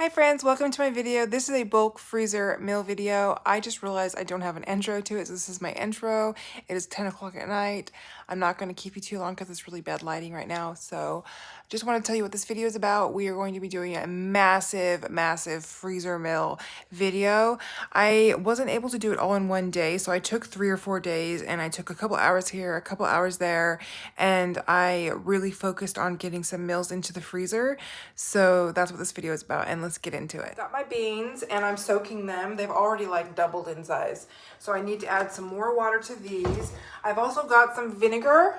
Hi friends, welcome to my video. This is a bulk freezer meal video. I just realized I don't have an intro to it, so this is my intro. It is 10 o'clock at night. I'm not going to keep you too long because it's really bad lighting right now, so just want to tell you what this video is about. We are going to be doing a massive freezer meal video. I wasn't able to do it all in one day, so I took 3 or 4 days and I took a couple hours here, a couple hours there, and I really focused on getting some meals into the freezer. So that's what this video is about, and let's get into it. Got my beans and I'm soaking them. They've already like doubled in size. So I need to add some more water to these. I've also got some vinegar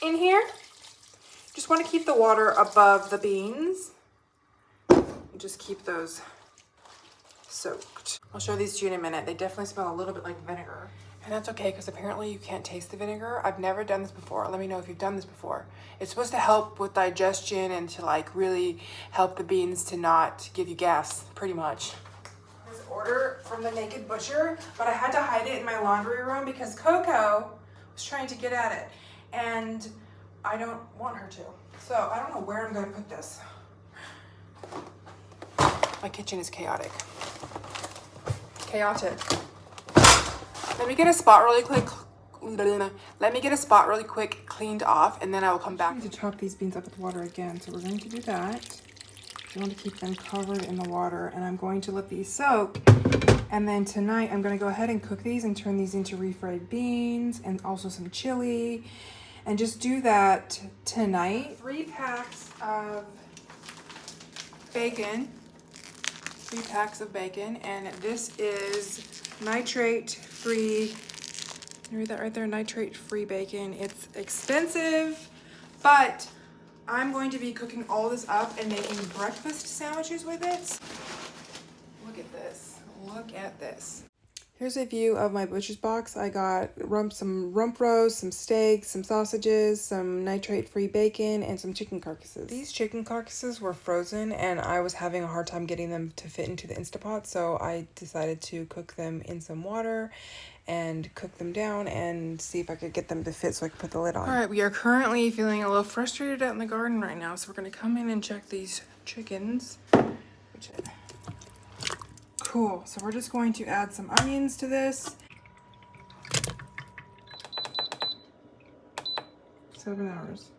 in here. Just want to keep the water above the beans. Just keep those soaked. I'll show these to you in a minute. They definitely smell a little bit like vinegar. And that's okay because apparently you can't taste the vinegar. I've never done this before. Let me know if you've done this before. It's supposed to help with digestion and to like really help the beans to not give you gas, pretty much. This order from the Naked Butcher, but I had to hide it in my laundry room because Coco was trying to get at it and I don't want her to. So I don't know where I'm gonna put this. My kitchen is chaotic. Chaotic. Let me get a spot really quick. Let me get a spot really quick cleaned off, and then I will come back. I need to chop these beans up with water again, so we're going to do that. I want to keep them covered in the water, and I'm going to let these soak. And then tonight, I'm going to go ahead and cook these and turn these into refried beans and also some chili, and just do that tonight. 3 packs of bacon. 3 packs of bacon, and this is nitrate-free. You read that right there? Nitrate-free bacon. It's expensive, but I'm going to be cooking all this up and making breakfast sandwiches with it. Look at this. Look at this. Here's a view of my butcher's box. I got some rump roast, some steaks, some sausages, some nitrate-free bacon, and some chicken carcasses. These chicken carcasses were frozen, and I was having a hard time getting them to fit into the Instapot, so I decided to cook them in some water and cook them down and see if I could get them to fit so I could put the lid on. All right, we are currently feeling a little frustrated out in the garden right now, so we're going to come in and check these chickens. Cool, so we're just going to add some onions to this. 7 hours.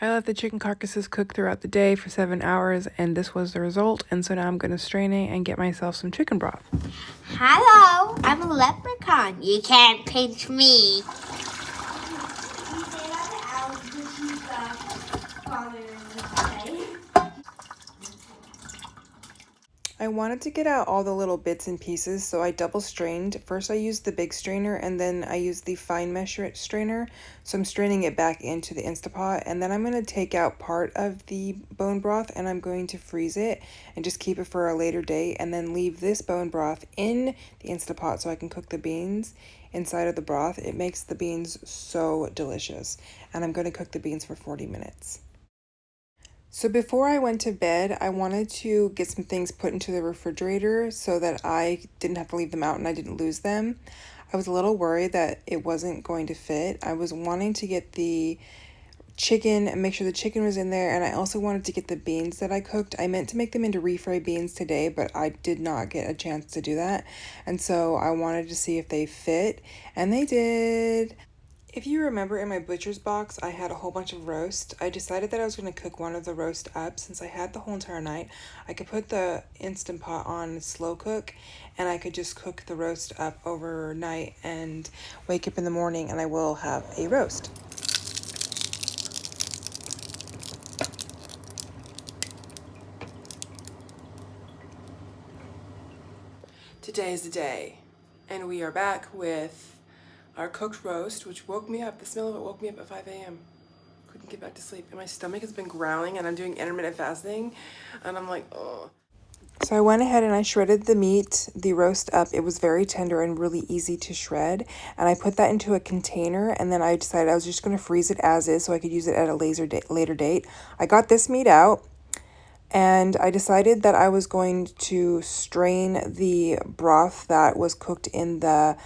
I let the chicken carcasses cook throughout the day for 7 hours, and this was the result. And so now I'm going to strain it and get myself some chicken broth. Hello, I'm a leprechaun. You can't pinch me. I wanted to get out all the little bits and pieces, so I double strained. First I used the big strainer, and then I used the fine mesh strainer. So I'm straining it back into the Instapot, and then I'm going to take out part of the bone broth and I'm going to freeze it and just keep it for a later date, and then leave this bone broth in the Instapot so I can cook the beans inside of the broth. It makes the beans so delicious, and I'm going to cook the beans for 40 minutes. So before I went to bed, I wanted to get some things put into the refrigerator so that I didn't have to leave them out and I didn't lose them. I was a little worried that it wasn't going to fit. I was wanting to get the chicken and make sure the chicken was in there, and I also wanted to get the beans that I cooked. I meant to make them into refried beans today, but I did not get a chance to do that. And so I wanted to see if they fit, and they did. If you remember, in my butcher's box, I had a whole bunch of roast. I decided that I was going to cook one of the roast up. Since I had the whole entire night, I could put the Instant Pot on slow cook, and I could just cook the roast up overnight and wake up in the morning and I will have a roast. Today is the day, and we are back with our cooked roast, which woke me up. The smell of it woke me up at 5 a.m. Couldn't get back to sleep, and my stomach has been growling, and I'm doing intermittent fasting, and I'm like, oh. So I went ahead and I shredded the meat, the roast up. It was very tender and really easy to shred, and I put that into a container, and then I decided I was just going to freeze it as is so I could use it at a later date. I got this meat out, and I decided that I was going to strain the broth that was cooked in the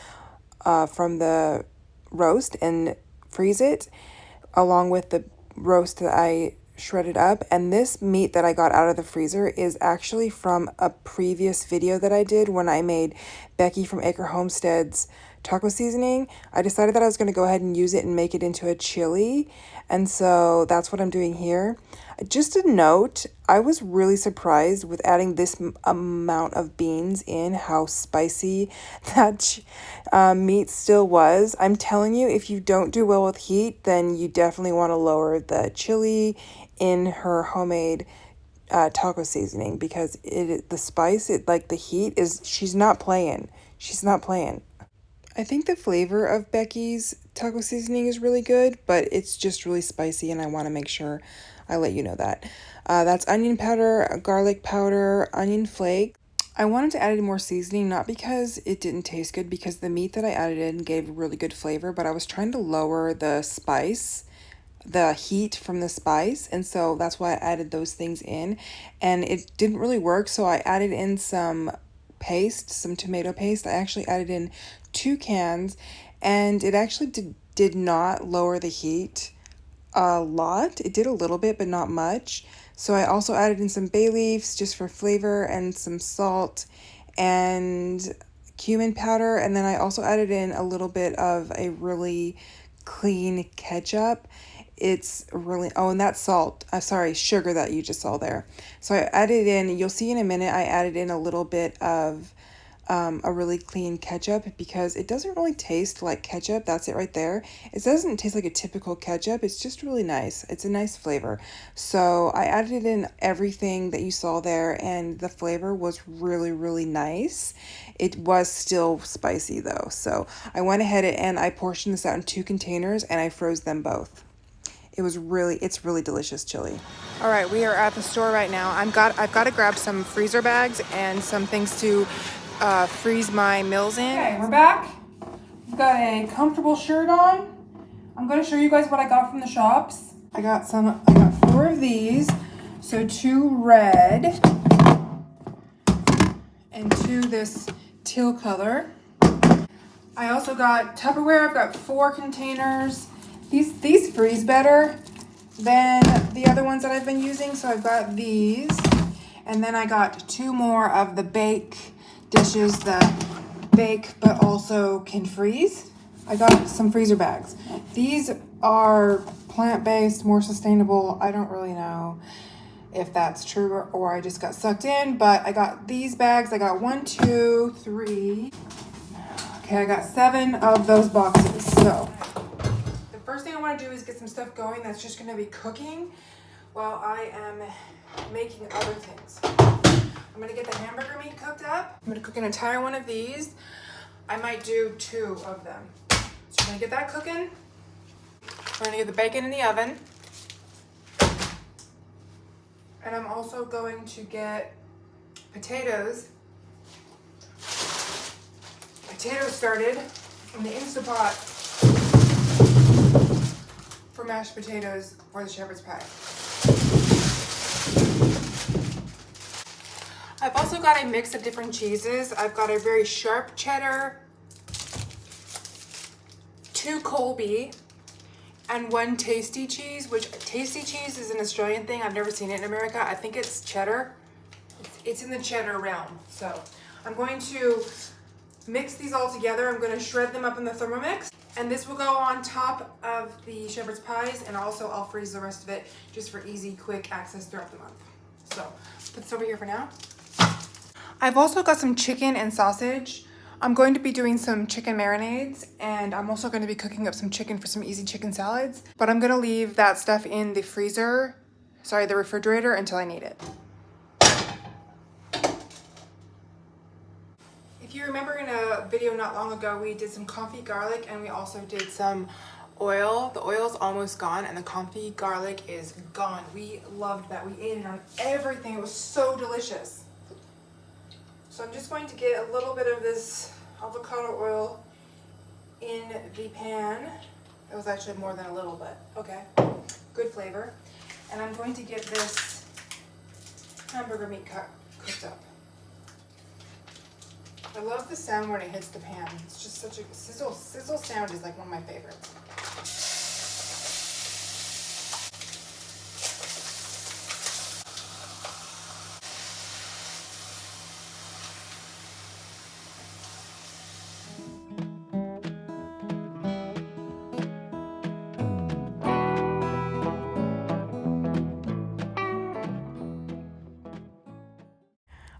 from the roast and freeze it along with the roast that I shredded up. And this meat that I got out of the freezer is actually from a previous video that I did when I made Becky from Acre Homestead's taco seasoning. I decided that I was going to go ahead and use it and make it into a chili. And so that's what I'm doing here. Just a note, I was really surprised with adding this amount of beans in, how spicy that meat still was. I'm telling you, if you don't do well with heat, then you definitely want to lower the chili in her homemade taco seasoning, because the spice, like the heat is, she's not playing. She's not playing. I think the flavor of Becky's taco seasoning is really good, but it's just really spicy, and I want to make sure I let you know that. That's onion powder, garlic powder, onion flake. I wanted to add in more seasoning, not because it didn't taste good, because the meat that I added in gave really good flavor, but I was trying to lower the spice, the heat from the spice, and so that's why I added those things in, and it didn't really work, so I added in some paste, some tomato paste. I actually added in 2 cans, and it actually did not lower the heat a lot. It did a little bit, but not much. So I also added in some bay leaves just for flavor, and some salt and cumin powder, and then I also added in a little bit of a really clean ketchup. It's really, oh, and that's salt. Sorry, sugar that you just saw there. So I added in, you'll see in a minute, I added in a little bit of a really clean ketchup, because it doesn't really taste like ketchup. That's it right there. It doesn't taste like a typical ketchup. It's just really nice. It's a nice flavor. So I added in everything that you saw there, and the flavor was really, really nice. It was still spicy though. So I went ahead and I portioned this out in 2 containers, and I froze them both. It's really delicious chili. All right, we are at the store right now. I've got to grab some freezer bags and some things to freeze my meals in. Okay, we're back. I've got a comfortable shirt on. I'm going to show you guys what I got from the shops. I got 4 of these. So 2 red and 2 this teal color. I also got Tupperware. I've got 4 containers. These freeze better than the other ones that I've been using, so I've got these. And then I got 2 more of the bake dishes that bake but also can freeze. I got some freezer bags. These are plant-based, more sustainable. I don't really know if that's true or I just got sucked in, but I got these bags. I got 1, 2, 3. Okay, I got 7 of those boxes. So first thing I want to do is get some stuff going that's just going to be cooking while I am making other things. I'm going to get the hamburger meat cooked up. I'm going to cook an entire one of these. I might do 2 of them. So I'm going to get that cooking. I'm going to get the bacon in the oven. And I'm also going to get potatoes started in the Instapot for mashed potatoes or the shepherd's pie. I've also got a mix of different cheeses. I've got a very sharp cheddar, 2 Colby, and 1 tasty cheese, which tasty cheese is an Australian thing. I've never seen it in America. I think it's cheddar. It's in the cheddar realm. So I'm going to mix these all together. I'm going to shred them up in the Thermomix. And this will go on top of the shepherd's pies, and also I'll freeze the rest of it just for easy, quick access throughout the month. So put this over here for now. I've also got some chicken and sausage. I'm going to be doing some chicken marinades, and I'm also going to be cooking up some chicken for some easy chicken salads. But I'm going to leave that stuff in the the refrigerator until I need it. If you remember in a video not long ago, we did some confit garlic, and we also did some oil. The oil's almost gone, and the confit garlic is gone. We loved that. We ate it on everything. It was so delicious. So I'm just going to get a little bit of this avocado oil in the pan. It was actually more than a little, but okay. Good flavor. And I'm going to get this hamburger meat cooked up. I love the sound when it hits the pan. It's just such a sizzle sound is like one of my favorites.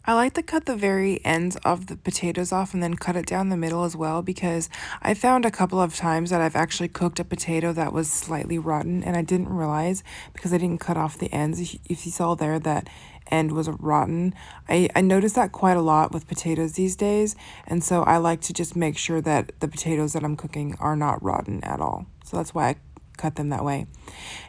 I like to cut the very ends of the potatoes off and then cut it down the middle as well, because I found a couple of times that I've actually cooked a potato that was slightly rotten and I didn't realize because I didn't cut off the ends. If you saw there, that end was rotten. I noticed that quite a lot with potatoes these days, and so I like to just make sure that the potatoes that I'm cooking are not rotten at all. So that's why I cut them that way.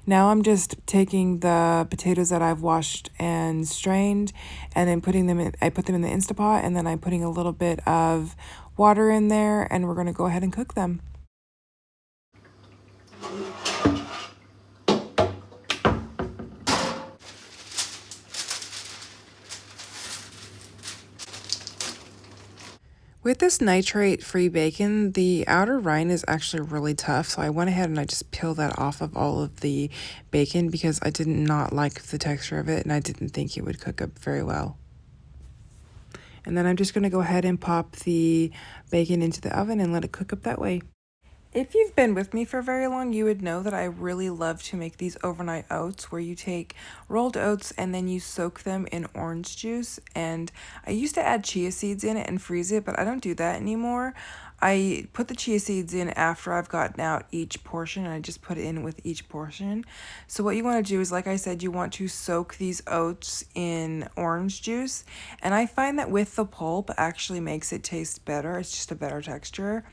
Now I'm just taking the potatoes that I've washed and strained and then putting them in, I put them in the Instapot, and then I'm putting a little bit of water in there, and we're going to go ahead and cook them. With this nitrate-free bacon, the outer rind is actually really tough, so I went ahead and I just peeled that off of all of the bacon because I did not like the texture of it and I didn't think it would cook up very well. And then I'm just going to go ahead and pop the bacon into the oven and let it cook up that way. If you've been with me for very long, you would know that I really love to make these overnight oats, where you take rolled oats and then you soak them in orange juice. And I used to add chia seeds in it and freeze it, but I don't do that anymore. I put the chia seeds in after I've gotten out each portion, and I just put it in with each portion. So what you want to do is, like I said, you want to soak these oats in orange juice. And I find that with the pulp actually makes it taste better. It's just a better texture.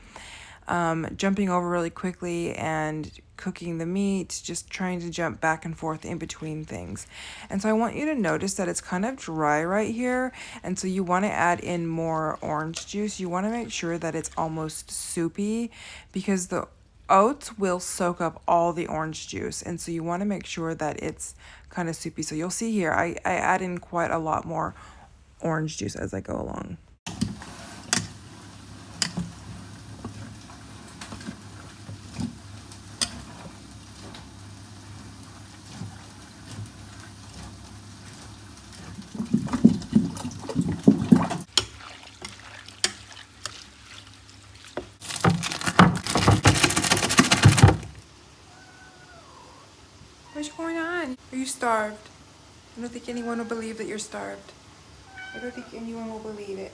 Jumping over really quickly and cooking the meat, just trying to jump back and forth in between things. And so I want you to notice that it's kind of dry right here, and so you want to add in more orange juice. You want to make sure that it's almost soupy, because the oats will soak up all the orange juice, and so you want to make sure that it's kind of soupy. So you'll see here I add in quite a lot more orange juice as I go along. What's going on? Are you starved? I don't think anyone will believe that you're starved. I don't think anyone will believe it.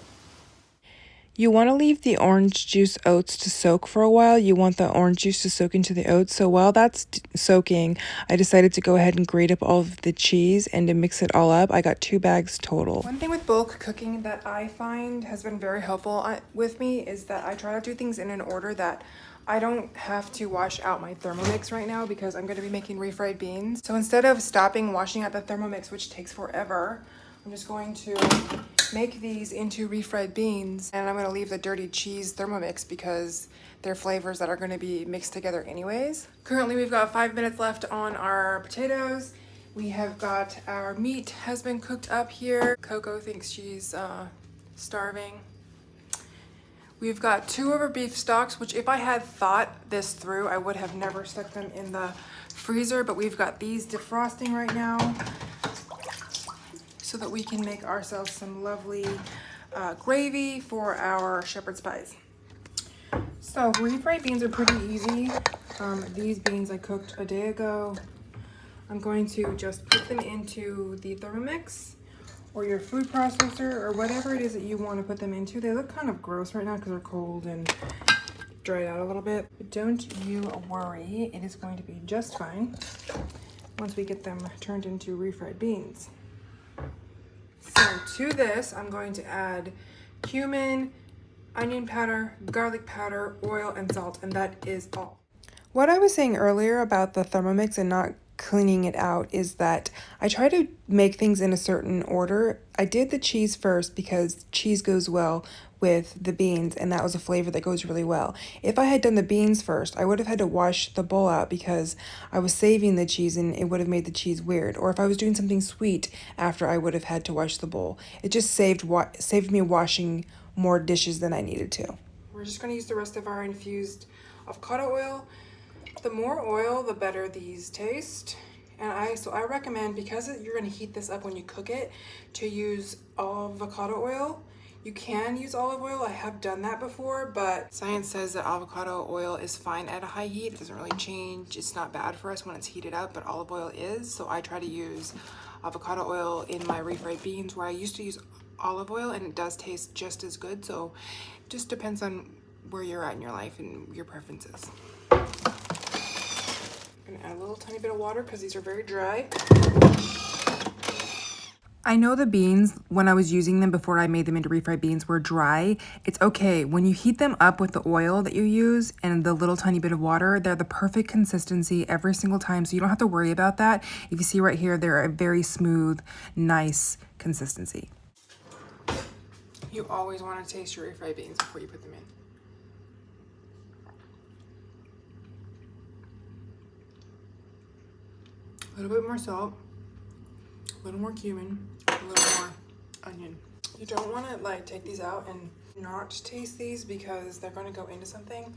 You want to leave the orange juice oats to soak for a while. You want the orange juice to soak into the oats. So while that's soaking, I decided to go ahead and grate up all of the cheese and to mix it all up. I got 2 bags total. One thing with bulk cooking that I find has been very helpful with me is that I try to do things in an order that I don't have to wash out my Thermomix right now, because I'm going to be making refried beans. So instead of stopping washing out the Thermomix, which takes forever, I'm just going to make these into refried beans, and I'm going to leave the dirty cheese Thermomix because they're flavors that are going to be mixed together anyways. Currently we've got 5 minutes left on our potatoes. We have got our meat has been cooked up here. Coco thinks she's starving. We've got 2 of our beef stocks, which if I had thought this through, I would have never stuck them in the freezer, but we've got these defrosting right now so that we can make ourselves some lovely gravy for our shepherd's pies. So refried beans are pretty easy. These beans I cooked a day ago. I'm going to just put them into the Thermomix or your food processor or whatever it is that you want to put them into. They look kind of gross right now because they're cold and dried out a little bit. But don't you worry, it is going to be just fine once we get them turned into refried beans. So to this, I'm going to add cumin, onion powder, garlic powder, oil, and salt, and that is all. What I was saying earlier about the Thermomix and not cleaning it out is that I try to make things in a certain order. I did the cheese first because cheese goes well with the beans, and that was a flavor that goes really well. If I had done the beans first, I would have had to wash the bowl out because I was saving the cheese and it would have made the cheese weird. Or if I was doing something sweet after, I would have had to wash the bowl. It just saved me washing more dishes than I needed to. We're just going to use the rest of our infused avocado oil. The more oil, the better these taste. And I recommend, because you're going to heat this up when you cook it, to use avocado oil. You can use olive oil. I have done that before, but science says that avocado oil is fine at a high heat. It doesn't really change. It's not bad for us when it's heated up, but olive oil is. So I try to use avocado oil in my refried beans, where I used to use olive oil, and it does taste just as good. So it just depends on where you're at in your life and your preferences. I'm gonna add a little tiny bit of water because these are very dry. I know the beans, when I was using them before I made them into refried beans, were dry. It's okay. When you heat them up with the oil that you use and the little tiny bit of water, they're the perfect consistency every single time, so you don't have to worry about that. If you see right here, they're a very smooth, nice consistency. You always want to taste your refried beans before you put them in. A little bit more salt, a little more cumin, a little more onion. You don't want to like take these out and not taste these because they're going to go into something.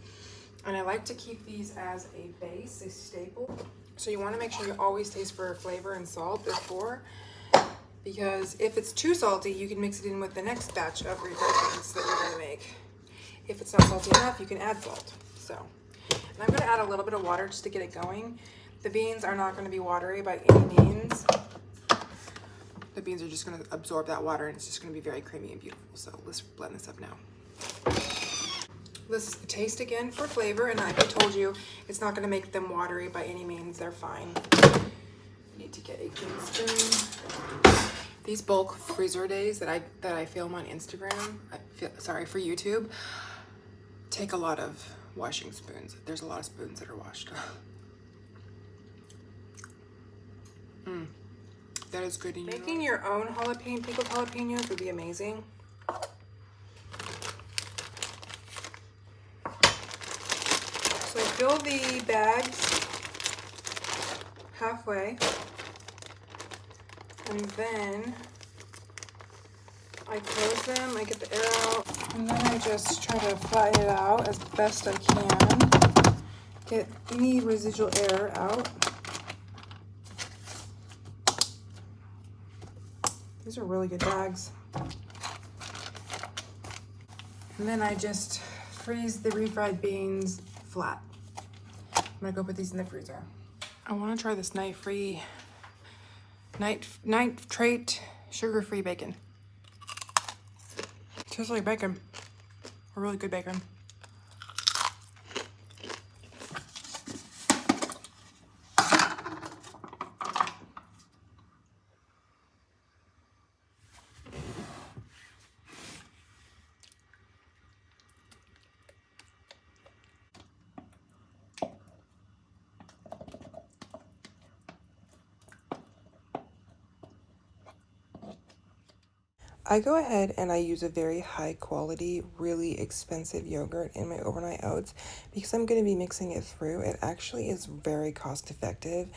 And I like to keep these as a base, a staple. So you want to make sure you always taste for flavor and salt before, because if it's too salty, you can mix it in with the next batch of refried beans that you're going to make. If it's not salty enough, you can add salt. So, and I'm going to add a little bit of water just to get it going. The beans are not going to be watery by any means. The beans are just going to absorb that water, and it's just going to be very creamy and beautiful. So let's blend this up now. Let's taste again for flavor, and like I told you, it's not going to make them watery by any means. They're fine. Need to get a clean spoon. These bulk freezer days that I film on Instagram, for YouTube, take a lot of washing spoons. There's a lot of spoons that are washed. That is good. Making your own pickled jalapenos would be amazing. So fill the bags halfway, and then I close them, I get the air out, and then I just try to flatten it out as best I can. Get any residual air out. These are really good bags. And then I just freeze the refried beans flat. I'm gonna go put these in the freezer. I wanna try this nitrate sugar-free bacon. Tastes like bacon, a really good bacon. I go ahead and I use a very high quality, really expensive yogurt in my overnight oats because I'm going to be mixing it through. It actually is very cost effective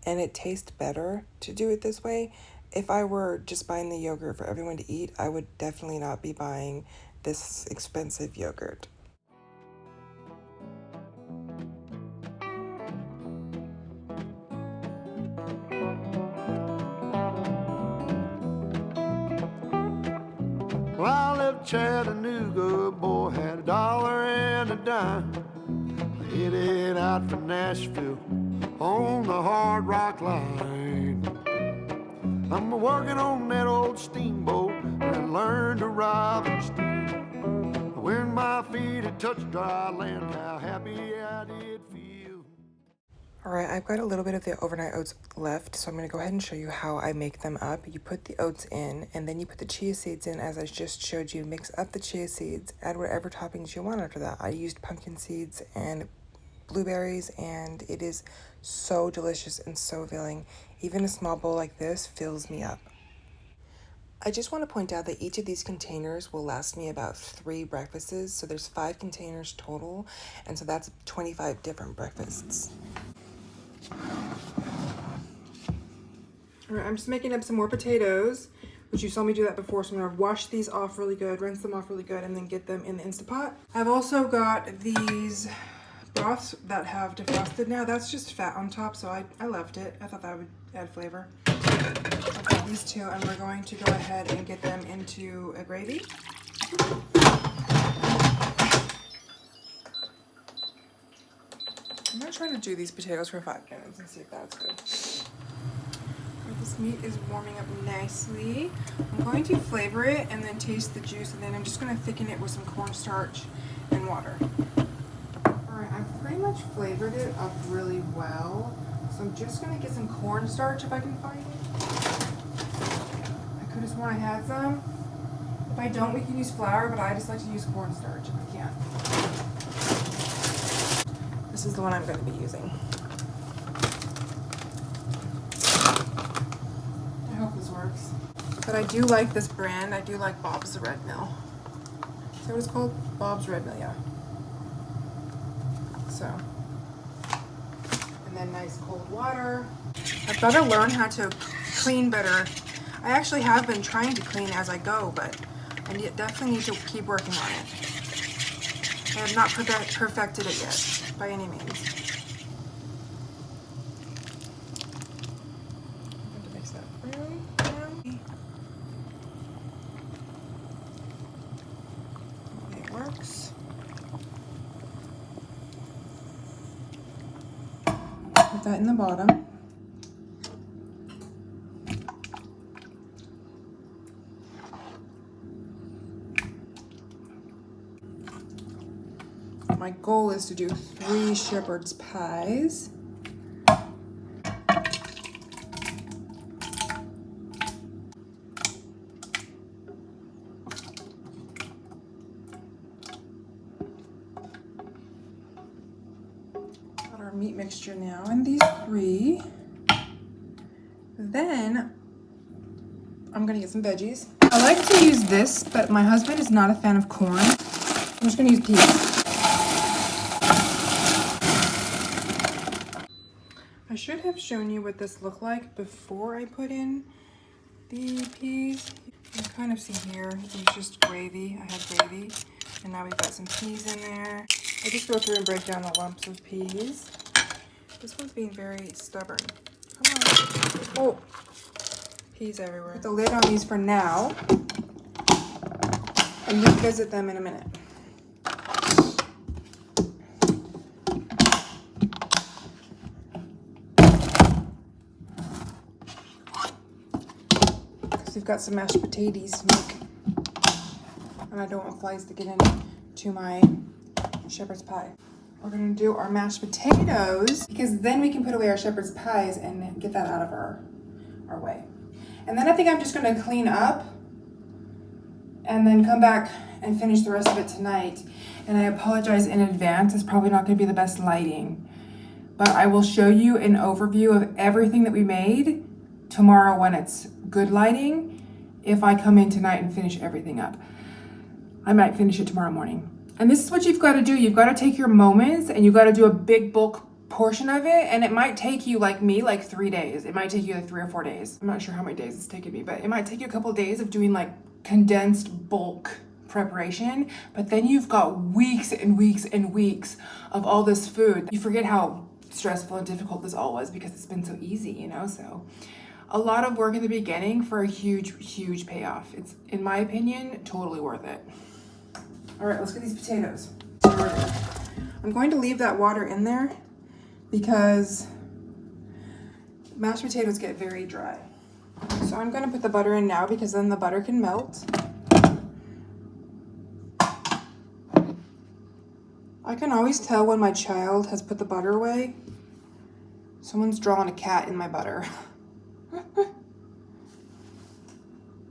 and it tastes better to do it this way. If I were just buying the yogurt for everyone to eat, I would definitely not be buying this expensive yogurt. Well, I left Chattanooga, boy, had a dollar and a dime. Headed out for Nashville on the Hard Rock Line. I'm working on that old steamboat and learned to rob and steal. When my feet had touched dry land, how happy I did feel. All right, I've got a little bit of the overnight oats left, so I'm going to go ahead and show you how I make them up. You put the oats in, and then you put the chia seeds in, as I just showed you. Mix up the chia seeds, add whatever toppings you want after that. I used pumpkin seeds and blueberries, and it is so delicious and so filling. Even a small bowl like this fills me up. I just want to point out that each of these containers will last me about 3 breakfasts, so there's 5 containers total, and so that's 25 different breakfasts. All right, I'm just making up some more potatoes, which you saw me do that before, so I'm gonna wash these off really good, rinse them off really good, and then get them in the Instapot. I've also got these broths that have defrosted now. That's just fat on top, so I left it. I thought that would add flavor. I've got these two, and we're going to go ahead and get them into a gravy. I'm gonna try to do these potatoes for 5 minutes and see if that's good. This meat is warming up nicely. I'm going to flavor it and then taste the juice, and then I'm just going to thicken it with some cornstarch and water. Alright, I've pretty much flavored it up really well. So I'm just going to get some cornstarch if I can find it. I could have sworn I had some. If I don't, we can use flour, but I just like to use cornstarch if I can. This is the one I'm going to be using. I hope this works. But I do like this brand. I do like Bob's Red Mill. Is that what it's called? Bob's Red Mill, yeah. So. And then nice cold water. I've got to learn how to clean better. I actually have been trying to clean as I go, but I definitely need to keep working on it. I have not perfected it yet, by any means. I'm going to mix that through now. It works. Put that in the bottom. My goal is to do 3 shepherd's pies. Got our meat mixture now in these 3. Then I'm gonna get some veggies. I like to use this, but my husband is not a fan of corn. I'm just gonna use peas. I should have shown you what this looked like before I put in the peas. You can kind of see here, it's just gravy. I had gravy, and now we've got some peas in there. I just go through and break down the lumps of peas. This one's being very stubborn. Come on. Oh, peas everywhere. Put the lid on these for now, and revisit them in a minute. We've got some mashed potatoes to make, and I don't want flies to get into my shepherd's pie. We're gonna do our mashed potatoes because then we can put away our shepherd's pies and get that out of our way. And then I think I'm just gonna clean up and then come back and finish the rest of it tonight. And I apologize in advance, it's probably not gonna be the best lighting, but I will show you an overview of everything that we made tomorrow when it's good lighting. If I come in tonight and finish everything up, I might finish it tomorrow morning. And this is what you've got to do. You've got to take your moments and you've got to do a big bulk portion of it. And it might take you, like me, like 3 days. It might take you like 3 or 4 days. I'm not sure how many days it's taken me, but it might take you a couple of days of doing like condensed bulk preparation. But then you've got weeks and weeks and weeks of all this food. You forget how stressful and difficult this all was because it's been so easy, you know? So a lot of work in the beginning for a huge, huge payoff. It's, in my opinion, totally worth it. All right, let's get these potatoes. I'm going to leave that water in there because mashed potatoes get very dry. So I'm gonna put the butter in now because then the butter can melt. I can always tell when my child has put the butter away. Someone's drawn a cat in my butter.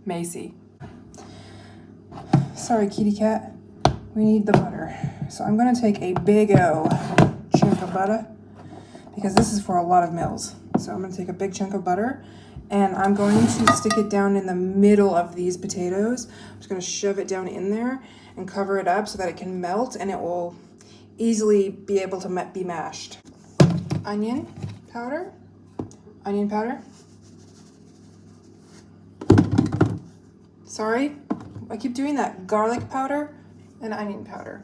Macy. Sorry, kitty cat. We need the butter. So I'm gonna take a big O chunk of butter because this is for a lot of meals. So I'm gonna take a big chunk of butter and I'm going to stick it down in the middle of these potatoes. I'm just gonna shove it down in there and cover it up so that it can melt and it will easily be able to be mashed. Onion powder. Onion powder. Sorry, I keep doing that. Garlic powder and onion powder.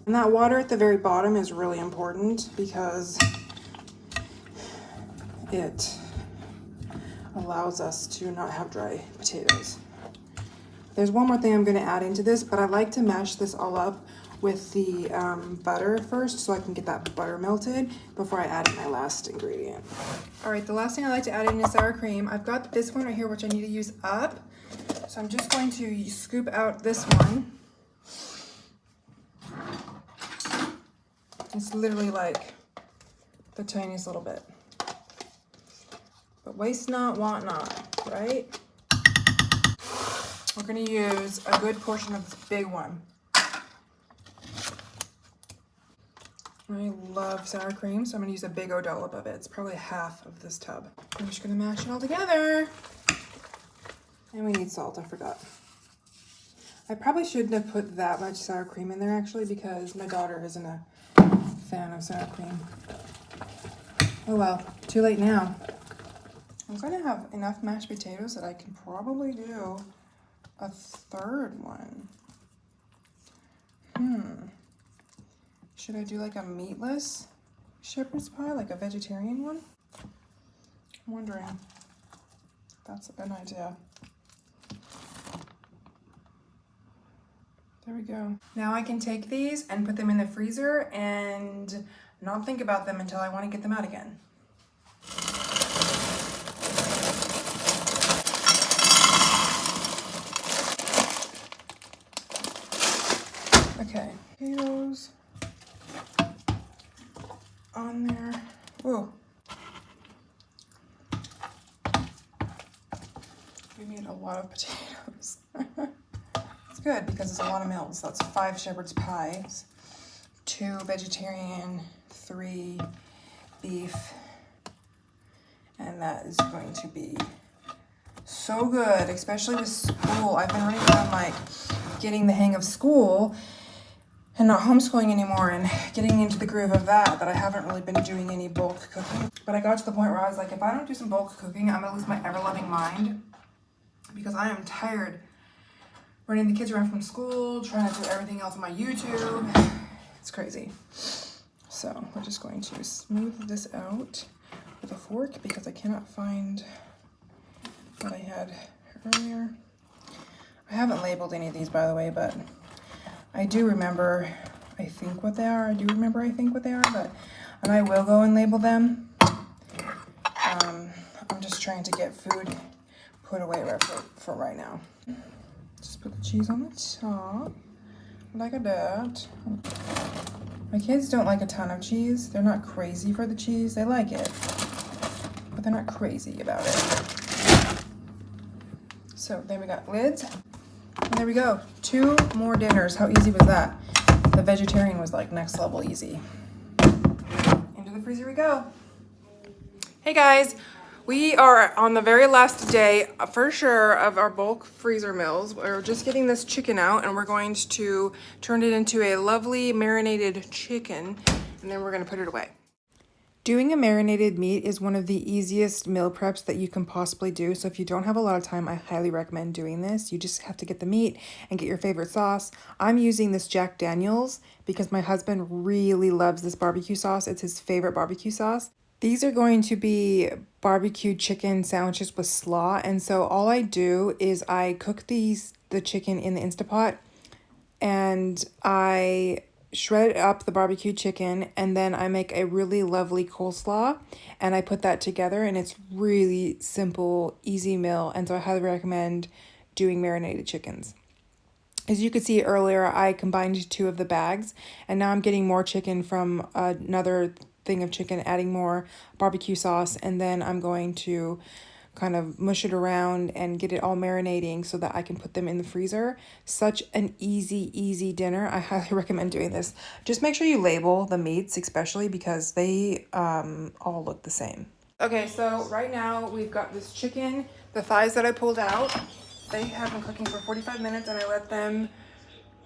And that water at the very bottom is really important because it allows us to not have dry potatoes. There's one more thing I'm going to add into this, but I like to mash this all up with the butter first so I can get that butter melted before I add in my last ingredient. All right, the last thing I like to add in is sour cream. I've got this one right here, which I need to use up. So I'm just going to scoop out this one. It's literally like the tiniest little bit. But waste not, want not, right? We're gonna use a good portion of this big one. I love sour cream, so I'm gonna use a big old dollop of it. It's probably half of this tub. I'm just gonna mash it all together. And we need salt, I forgot. I probably shouldn't have put that much sour cream in there actually because my daughter isn't a fan of sour cream. Oh well, too late now. I'm gonna have enough mashed potatoes that I can probably do a third one. Should I do like a meatless shepherd's pie, like a vegetarian one? I'm wondering. That's an idea. There we go. Now I can take these and put them in the freezer and not think about them until I want to get them out again. Okay, potatoes on there. Whoa. We need a lot of potatoes. It's good because it's a lot of meals. That's 5 shepherd's pies, 2 vegetarian, 3 beef, and that is going to be so good, especially with school. I've been running around like getting the hang of school and not homeschooling anymore and getting into the groove of that I haven't really been doing any bulk cooking. But I got to the point where I was like, if I don't do some bulk cooking, I'm gonna lose my ever-loving mind because I am tired running the kids around from school, trying to do everything else on my YouTube. It's crazy. So we're just going to smooth this out with a fork because I cannot find what I had earlier. I haven't labeled any of these, by the way, but I do remember, I think what they are. And I will go and label them. I'm just trying to get food put away for right now. Just put the cheese on the top, like that. My kids don't like a ton of cheese. They're not crazy for the cheese. They like it, but they're not crazy about it. So there we got lids. And there we go. 2 more dinners. How easy was that? The vegetarian was like next level easy. Into the freezer we go. Hey guys, we are on the very last day for sure of our bulk freezer meals. We're just getting this chicken out and we're going to turn it into a lovely marinated chicken and then we're going to put it away. Doing a marinated meat is one of the easiest meal preps that you can possibly do. So if you don't have a lot of time, I highly recommend doing this. You just have to get the meat and get your favorite sauce. I'm using this Jack Daniel's because my husband really loves this barbecue sauce. It's his favorite barbecue sauce. These are going to be barbecue chicken sandwiches with slaw. And so all I do is I cook the chicken in the Instapot and I shred up the barbecue chicken and then I make a really lovely coleslaw and I put that together and it's really simple, easy meal. And so I highly recommend doing marinated chickens. As you could see earlier, I combined 2 of the bags and now I'm getting more chicken from another thing of chicken, adding more barbecue sauce, and then I'm going to kind of mush it around and get it all marinating so that I can put them in the freezer. Such an easy dinner. I highly recommend doing this. Just make sure you label the meats, especially because they all look the same. Okay, so right now we've got this chicken, the thighs that I pulled out. They have been cooking for 45 minutes and I let them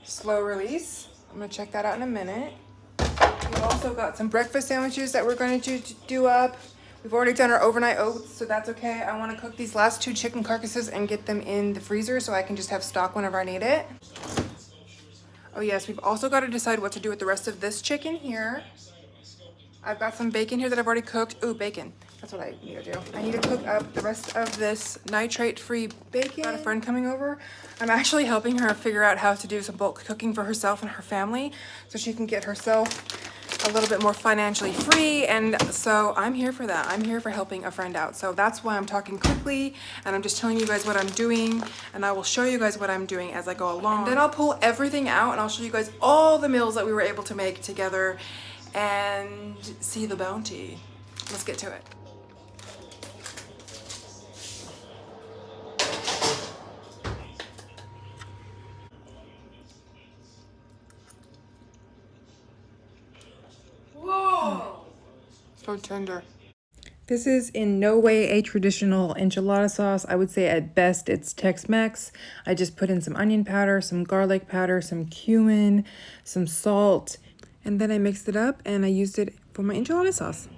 slow release. I'm gonna check that out in a minute. We've also got some breakfast sandwiches that we're going to do up. We've already done our overnight oats, so that's okay. I want to cook these last 2 chicken carcasses and get them in the freezer so I can just have stock whenever I need it. Oh yes, we've also got to decide what to do with the rest of this chicken here. I've got some bacon here that I've already cooked. Ooh, bacon. That's what I need to do. I need to cook up the rest of this nitrate-free bacon. Got a friend coming over. I'm actually helping her figure out how to do some bulk cooking for herself and her family so she can get herself a little bit more financially free. And so I'm here for that. I'm here for helping a friend out. So that's why I'm talking quickly and I'm just telling you guys what I'm doing, and I will show you guys what I'm doing as I go along. And then I'll pull everything out and I'll show you guys all the meals that we were able to make together and see the bounty. Let's get to it. So tender. This is in no way a traditional enchilada sauce. I would say at best it's Tex-Mex. I just put in some onion powder, some garlic powder, some cumin, some salt, and then I mixed it up and I used it for my enchilada sauce.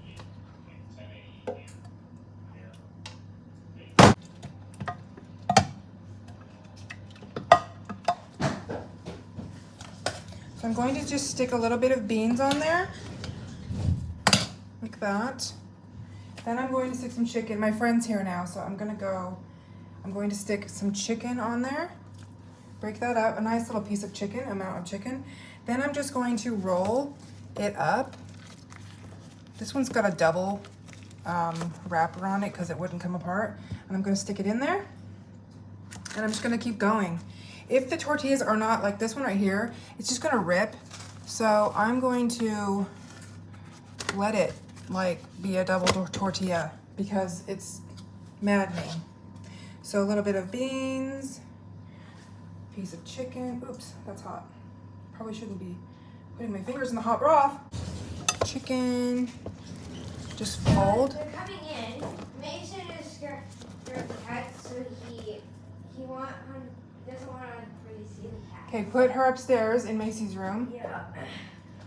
So I'm going to just stick a little bit of beans on there. Like that. Then I'm going to stick some chicken. My friend's here now, so I'm going to stick some chicken on there. Break that up, a nice little piece of chicken, amount of chicken. Then I'm just going to roll it up. This one's got a double wrapper on it because it wouldn't come apart. And I'm going to stick it in there. And I'm just going to keep going. If the tortillas are not like this one right here, it's just going to rip. So I'm going to let it like be a double tortilla because it's maddening. So a little bit of beans, piece of chicken. Oops, that's hot. Probably shouldn't be putting my fingers in the hot broth. Chicken, just fold. They're coming in. Mason is scared of the cats, so he doesn't want to really see the cat. Okay, put her upstairs in Macy's room. Yeah.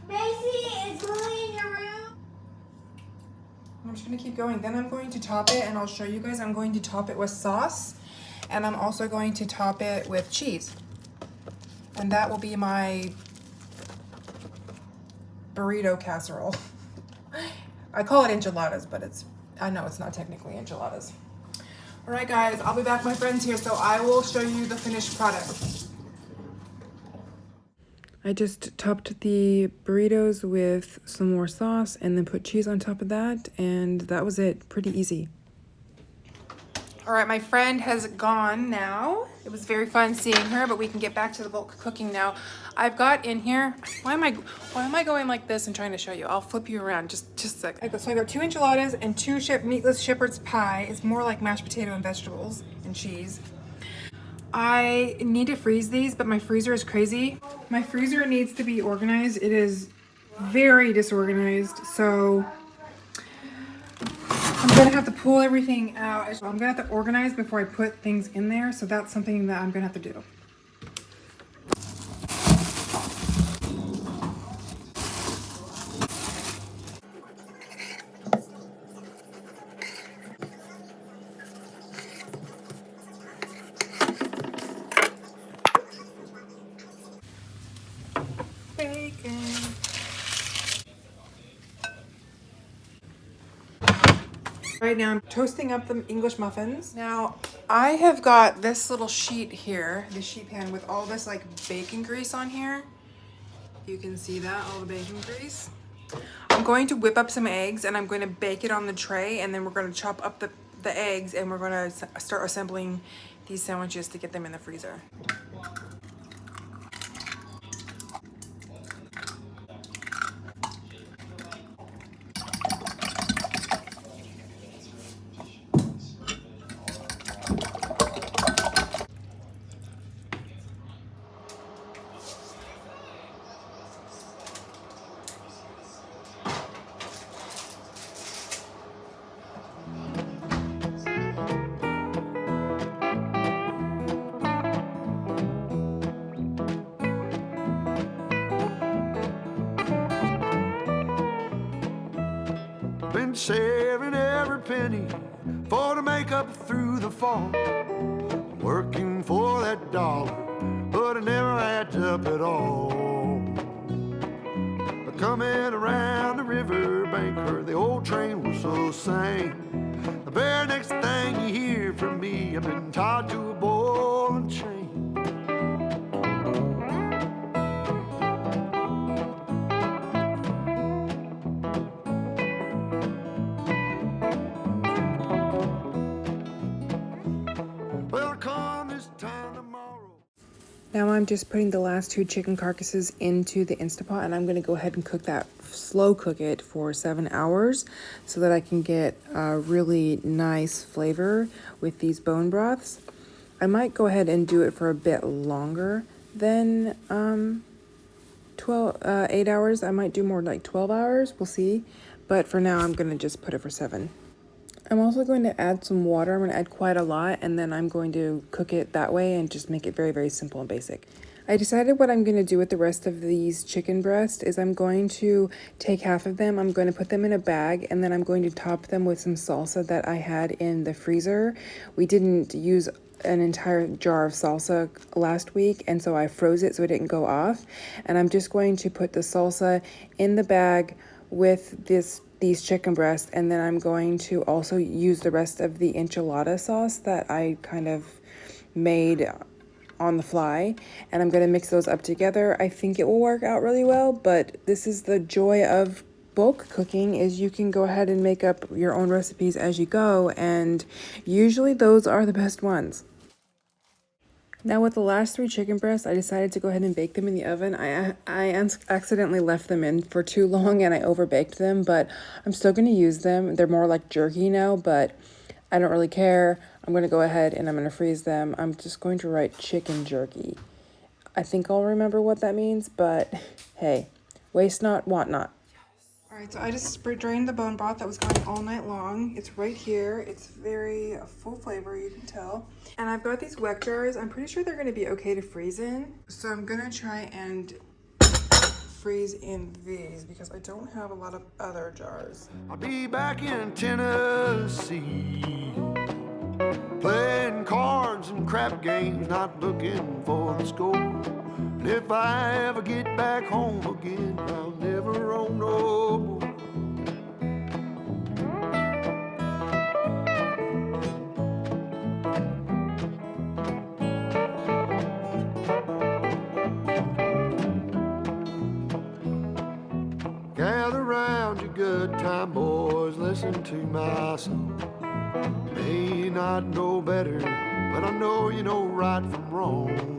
Macy, is Lily in your room? I'm just gonna keep going. Then I'm going to top it and I'll show you guys. I'm going to top it with sauce and I'm also going to top it with cheese. And that will be my burrito casserole. I call it enchiladas, but I know it's not technically enchiladas. All right, guys, I'll be back. My friend's here, so I will show you the finished product. I just topped the burritos with some more sauce and then put cheese on top of that, and that was it. Pretty easy. All right, my friend has gone now. It was very fun seeing her, but we can get back to the bulk cooking now. I've got in here, why am I going like this and trying to show you? I'll flip you around just a sec. So I got 2 enchiladas and 2 meatless shepherd's pie. It's more like mashed potato and vegetables and cheese. I need to freeze these, but my freezer is crazy. My freezer needs to be organized. It is very disorganized, so I'm gonna have to pull everything out. So I'm gonna have to organize before I put things in there, so that's something that I'm gonna have to do. Bacon. Right now I'm toasting up the English muffins. Now I have got this little sheet here, this sheet pan with all this like bacon grease on here. You can see that, all the bacon grease. I'm going to whip up some eggs and I'm going to bake it on the tray, and then we're going to chop up the eggs and we're going to start assembling these sandwiches to get them in the freezer. Been saving every penny for to make up through the fall. Working for that dollar, but it never adds up at all. But Coming around the riverbank, heard the old train whistle sing. The very next thing you hear from me, I've been tied to a ball and chain. Well, come this time tomorrow. Now I'm just putting the last 2 chicken carcasses into the Instapot, and I'm going to go ahead and cook that, slow cook it for 7 hours so that I can get a really nice flavor with these bone broths. I might go ahead and do it for a bit longer than 8 hours. I might do more like 12 hours, we'll see. But for now I'm going to just put it for 7. I'm also going to add some water. I'm going to add quite a lot, and then I'm going to cook it that way and just make it very, very simple and basic. I decided what I'm going to do with the rest of these chicken breasts is I'm going to take half of them, I'm going to put them in a bag, and then I'm going to top them with some salsa that I had in the freezer. We didn't use an entire jar of salsa last week, and so I froze it so it didn't go off. And I'm just going to put the salsa in the bag with these chicken breasts, and then I'm going to also use the rest of the enchilada sauce that I kind of made on the fly, and I'm going to mix those up together. I think it will work out really well, but this is the joy of bulk cooking, is you can go ahead and make up your own recipes as you go, and usually those are the best ones. Now with the last 3 chicken breasts, I decided to go ahead and bake them in the oven. I accidentally left them in for too long and I overbaked them, but I'm still going to use them. They're more like jerky now, but I don't really care. I'm going to go ahead and I'm going to freeze them. I'm just going to write chicken jerky. I think I'll remember what that means, but hey, waste not, want not. All right, so I just drained the bone broth that was going all night long. It's right here. It's very full flavor, you can tell. And I've got these weck jars. I'm pretty sure they're going to be okay to freeze in. So I'm going to try and freeze in these because I don't have a lot of other jars. I'll be back in Tennessee, playing cards and crap games, not looking for the score. And if I ever get back home again, I'll never roam no more. Gather round, you good time boys, listen to my song. May not know better, but I know you know right from wrong.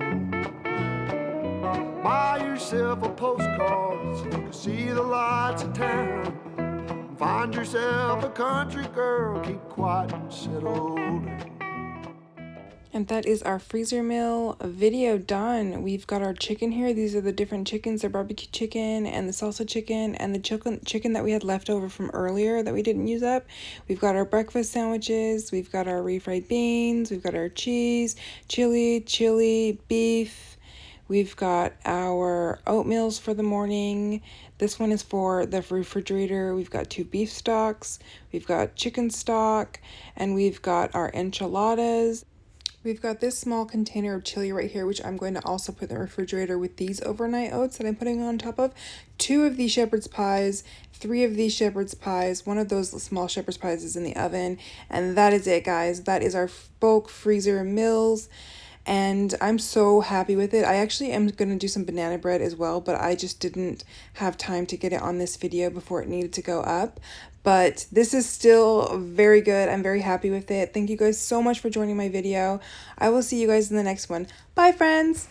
Buy yourself a postcard so you can see the lights of town. Find yourself a country girl, keep quiet and settle down. And that is our freezer meal video done. We've got our chicken here. These are the different chickens, the barbecue chicken and the salsa chicken and the chicken that we had left over from earlier that we didn't use up. We've got our breakfast sandwiches. We've got our refried beans. We've got our cheese, chili, beef. We've got our oatmeals for the morning. This one is for the refrigerator. We've got 2 beef stocks. We've got chicken stock, and we've got our enchiladas. We've got this small container of chili right here, which I'm going to also put in the refrigerator with these overnight oats that I'm putting on top of. 2 of these shepherd's pies, 3 of these shepherd's pies, 1 of those small shepherd's pies is in the oven. And that is it, guys. That is our bulk freezer meals. And I'm so happy with it. I actually am going to do some banana bread as well, but I just didn't have time to get it on this video before it needed to go up. But this is still very good. I'm very happy with it. Thank you guys so much for joining my video. I will see you guys in the next one. Bye, friends!